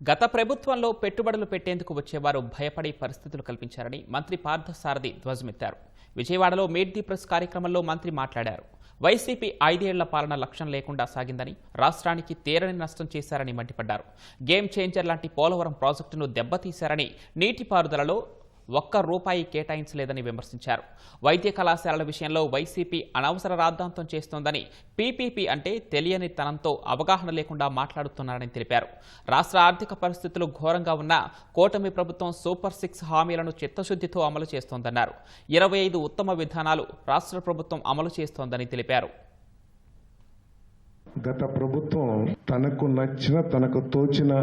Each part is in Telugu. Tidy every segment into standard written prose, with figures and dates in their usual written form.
గత ప్రభుత్వంలో పెట్టుబడులు పెట్టేందుకు వచ్చేవారు భయపడే పరిస్థితులు కల్పించారని మంత్రి పార్థసారథి ధ్వజమెత్తారు. విజయవాడలో మీట్ ది ప్రెస్ కార్యక్రమంలో మంత్రి మాట్లాడారు. వైసీపీ 5 ఏళ్ల పాలన లక్ష్యం లేకుండా సాగిందని, రాష్ట్రానికి తీరని నష్టం చేశారని మండిపడ్డారు. గేమ్ చేంజర్ లాంటి పోలవరం ప్రాజెక్టును దెబ్బతీశారని, నీటిపారుదలలో ₹1 కేటాయించలేదని విమర్శించారు. వైద్య కళాశాలల విషయంలో వైసీపీ అనవసర రాద్ధాంతం చేస్తోందని, పీపీపీ అంటే తెలియని తనంతో అవగాహన లేకుండా మాట్లాడుతున్నారని తెలిపారు. రాష్ట్ర ఆర్థిక పరిస్థితులు ఘోరంగా ఉన్న కూటమి ప్రభుత్వం సూపర్ 6 హామీలను చిత్తశుద్ధితో అమలు చేస్తోందన్నారు. 25 ఉత్తమ విధానాలు రాష్ట్ర ప్రభుత్వం అమలు చేస్తోందని తెలిపారు. గత ప్రభుత్వం తనకు నచ్చిన, తనకు తోచిన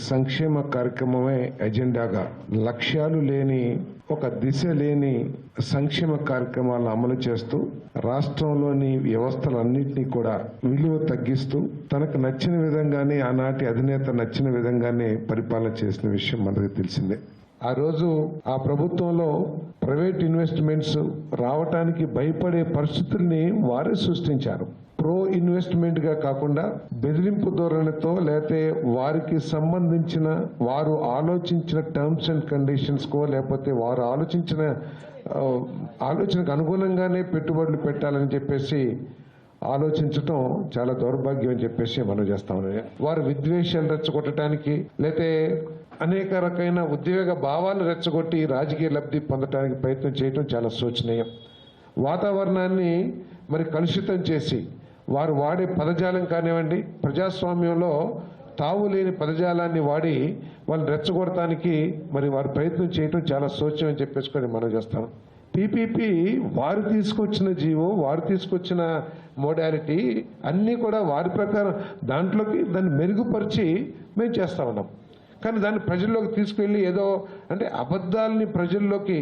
సంక్షేమ కార్యక్రమమే ఎజెండాగా, లక్ష్యాలు లేని, ఒక దిశ లేని సంక్షేమ కార్యక్రమాలను అమలు చేస్తూ రాష్ట్రంలోని వ్యవస్థలన్నింటినీ కూడా విలువ తగ్గిస్తూ తనకు నచ్చిన విధంగానే, ఆనాటి అధినేత నచ్చిన విధంగానే పరిపాలన చేసిన విషయం మనకు తెలిసిందే. ఆ రోజు ఆ ప్రభుత్వంలో ప్రైవేట్ ఇన్వెస్ట్మెంట్స్ రావటానికి భయపడే పరిస్థితుల్ని వారే సృష్టించారు. ప్రో ఇన్వెస్ట్మెంట్ గా కాకుండా బెదిరింపు ధోరణితో, లేకపోతే వారికి సంబంధించిన, వారు ఆలోచించిన టర్మ్స్ అండ్ కండిషన్స్ కో, లేకపోతే వారు ఆలోచనకు అనుగుణంగానే పెట్టుబడులు పెట్టాలని చెప్పేసి ఆలోచించటం చాలా దౌర్భాగ్యం అని చెప్పేసి మనం చేస్తామని, వారు విద్వేషాలు రెచ్చగొట్టడానికి, లేకపోతే అనేక రకమైన ఉద్వేగ భావాలు రెచ్చగొట్టి రాజకీయ లబ్ధి పొందడానికి ప్రయత్నం చేయడం చాలా శోచనీయం. వాతావరణాన్ని కలుషితం చేసి వారు వాడే పదజాలం కానివ్వండి, ప్రజాస్వామ్యంలో తావు లేని పదజాలాన్ని వాడి వాళ్ళని రెచ్చగొడటానికి వారు ప్రయత్నం చేయడం చాలా శోచ్యం అని చెప్పేసుకొని మనం చేస్తాం. పీపీపీ వారు తీసుకొచ్చిన జీవో, వారు తీసుకొచ్చిన మోడాలిటీ అన్నీ కూడా వారి ప్రకారం దాంట్లోకి దాన్ని మెరుగుపరిచి మేము చేస్తా ఉన్నాం. కానీ దాన్ని ప్రజల్లోకి తీసుకువెళ్ళి ఏదో అంటే అబద్ధాలని ప్రజల్లోకి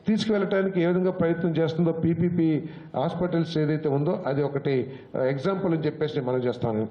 తీసుకువెళ్ళటానికి ఏ విధంగా ప్రయత్నం చేస్తుందో పీపీపీ హాస్పిటల్స్ ఏదైతే ఉందో అది ఒకటి ఎగ్జాంపుల్ అని చెప్పేసి మనం చేస్తాను.